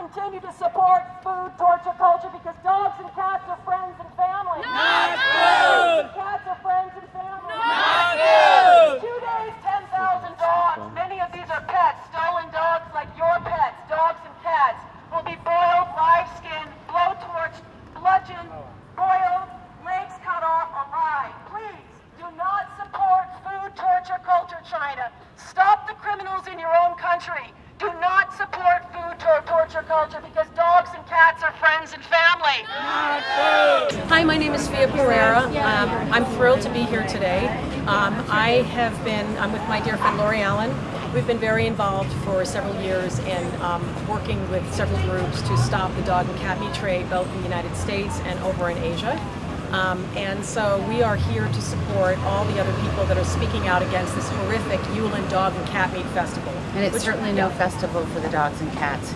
continue to support food torture culture because dogs and cats are friends and family. Not food! Cats are friends and family. Not food! 2 days, 10,000 dogs. Many of these are pets, stolen dogs like your pets, dogs and cats, will be boiled, live skinned, blowtorched, bludgeoned, boiled, legs cut off alive. Please do not support food torture culture, China. Stop the criminals in your own country. Do not support food torture culture because dogs and cats are friends and family. Hi, my name is Perera. I'm thrilled to be here today. I'm with my dear friend Lori Allen. We've been very involved for several years in working with several groups to stop the dog and cat meat trade, both in the United States and over in Asia. And so we are here to support all the other people that are speaking out against this horrific Yulin Dog and Cat Meat Festival. And it's certainly no festival for the dogs and cats.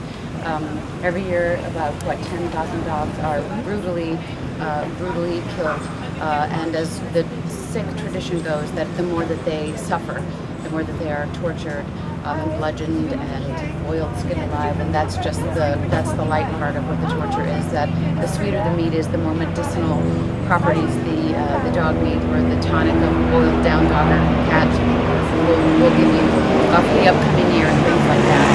Every year, about 10,000 dogs are brutally killed. And as the sick tradition goes, that the more that they suffer, the more that they are tortured and bludgeoned and boiled, skinned alive, and that's the light part of what the torture is. That the sweeter the meat is, the more medicinal properties the dog meat or the tonic of boiled down dog or cat will give you for the upcoming year and things like that.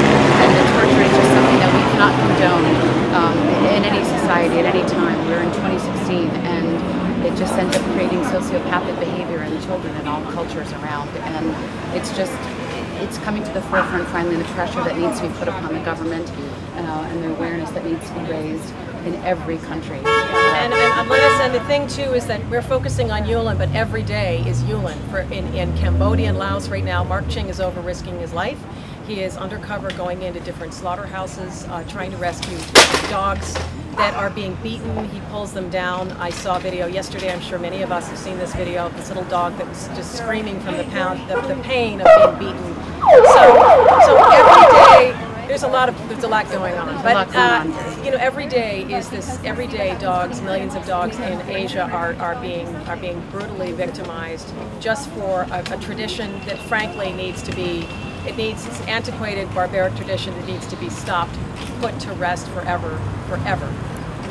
And the torture is just something that we cannot condone in any society at any time. We're in 2016, and it just ends up creating sociopathic behavior in children in all cultures around, and it's coming to the forefront finally, the pressure that needs to be put upon the government and the awareness that needs to be raised in every country. And the thing too is that we're focusing on Yulin, but every day is Yulin. In Cambodia and Laos right now, Mark Ching is over risking his life. He is undercover going into different slaughterhouses, trying to rescue dogs that are being beaten. He pulls them down. I saw a video yesterday, I'm sure many of us have seen this video, of this little dog that was just screaming from the pain of being beaten. So every day, there's a lot going on. But you know, every day dogs, millions of dogs in Asia are being brutally victimized just for a tradition that frankly needs to be, it's antiquated, barbaric tradition that needs to be stopped, put to rest forever.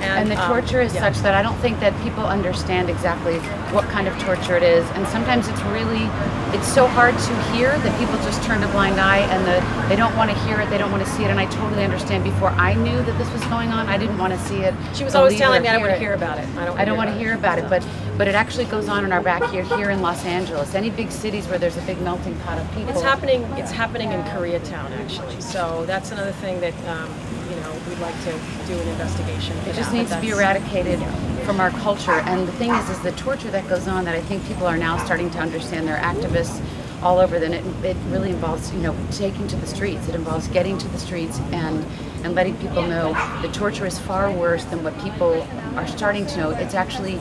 And the torture is such that I don't think that people understand exactly what kind of torture it is. And sometimes it's so hard to hear that people just turn a blind eye and they don't want to hear it, they don't want to see it. And I totally understand. Before I knew that this was going on, I didn't want to see it. She was always telling me, I don't want to hear about it. I don't want to hear about it. But it actually goes on in our backyard here in Los Angeles. Any big cities where there's a big melting pot of people. It's happening in Koreatown, actually. So that's another thing that we'd like to do an investigation. It just needs to be eradicated from our culture. And the thing is the torture that goes on that I think people are now starting to understand. They're activists all over. Then it really involves taking to the streets. It involves getting to the streets and letting people know the torture is far worse than what people are starting to know. It's actually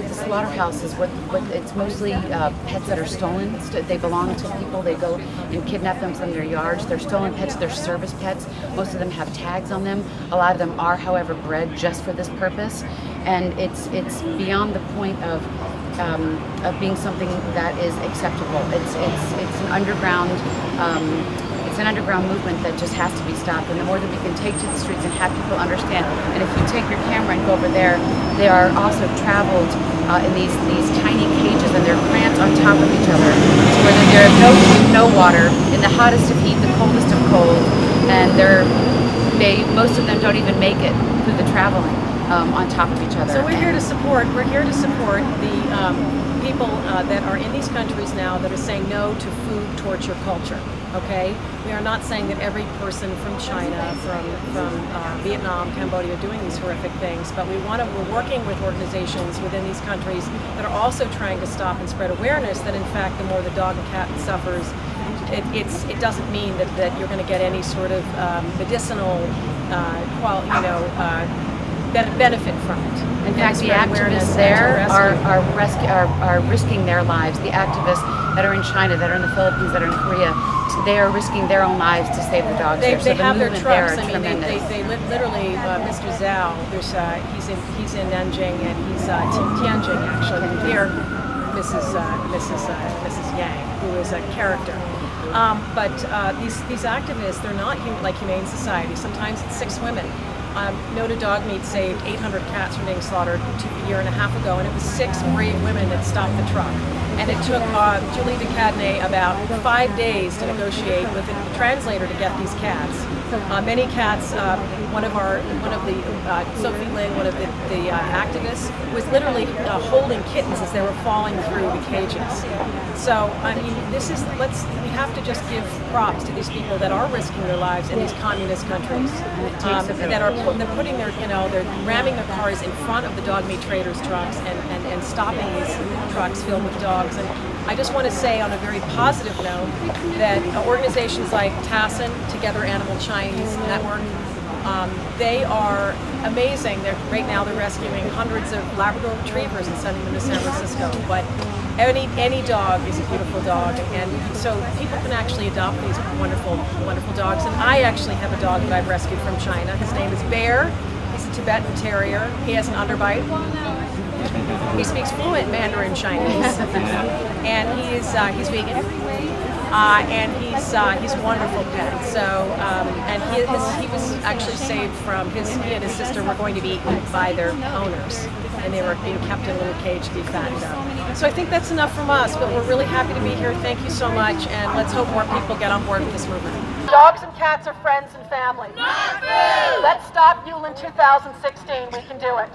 the slaughterhouses. It's mostly pets that are stolen. They belong to people. They go and kidnap them from their yards. They're stolen pets. They're service pets. Most of them have tags on them. A lot of them are, however, bred just for this purpose. And it's beyond the point of being something that is acceptable. It's an underground. It's an underground movement that just has to be stopped, and the more that we can take to the streets and have people understand. And if you take your camera and go over there, they are also traveled in these tiny cages, and they're cramped on top of each other, where there is no food, no water, in the hottest of heat, the coldest of cold, and most of them don't even make it through the traveling on top of each other. So we're here to support the people that are in these countries now that are saying no to food torture culture. Okay, we are not saying that every person from China, from Vietnam, Cambodia are doing these horrific things, but we're working with organizations within these countries that are also trying to stop and spread awareness that in fact the more the dog and cat suffers, it doesn't mean that you're going to get any sort of medicinal benefit from it. In fact, the activists there are risking their lives. The activists that are in China, that are in the Philippines, that are in Korea, they are risking their own lives to save the dogs. They have their trucks. I mean, they live literally. Mr. Zhao, he's in Nanjing and he's Tianjin actually. Here, Mrs. Yang, who is a character. These activists, they're not like Humane Society. Sometimes it's 6 women. No to Dog Meat saved 800 cats from being slaughtered a year and a half ago, and it was 6 brave women that stopped the truck. And it took Julie DeCadney about 5 days to negotiate with a translator to get these cats. Many cats, Sophie Lynn, one of the activists, was literally holding kittens as they were falling through the cages. So, I mean, we have to just give props to these people that are risking their lives in these communist countries, that are putting their, they're ramming their cars in front of the dog meat traders' trucks and stopping these trucks filled with dogs. And I just want to say on a very positive note that organizations like TASN, Together Animal Chinese Network, they are amazing. Right now they're rescuing hundreds of Labrador retrievers and sending them to San Francisco. But any dog is a beautiful dog, and so people can actually adopt these wonderful, wonderful dogs. And I actually have a dog that I've rescued from China. His name is Bear. He's a Tibetan Terrier. He has an underbite. He speaks fluent Mandarin Chinese, and he's vegan, and he's a wonderful pet. So, and he was actually saved from he and his sister were going to be eaten by their owners, and they were being kept in a little cage to be fattened up. So I think that's enough from us, but we're really happy to be here. Thank you so much, and let's hope more people get on board with this movement. Dogs and cats are friends and family. Let's stop Yulin 2016. We can do it.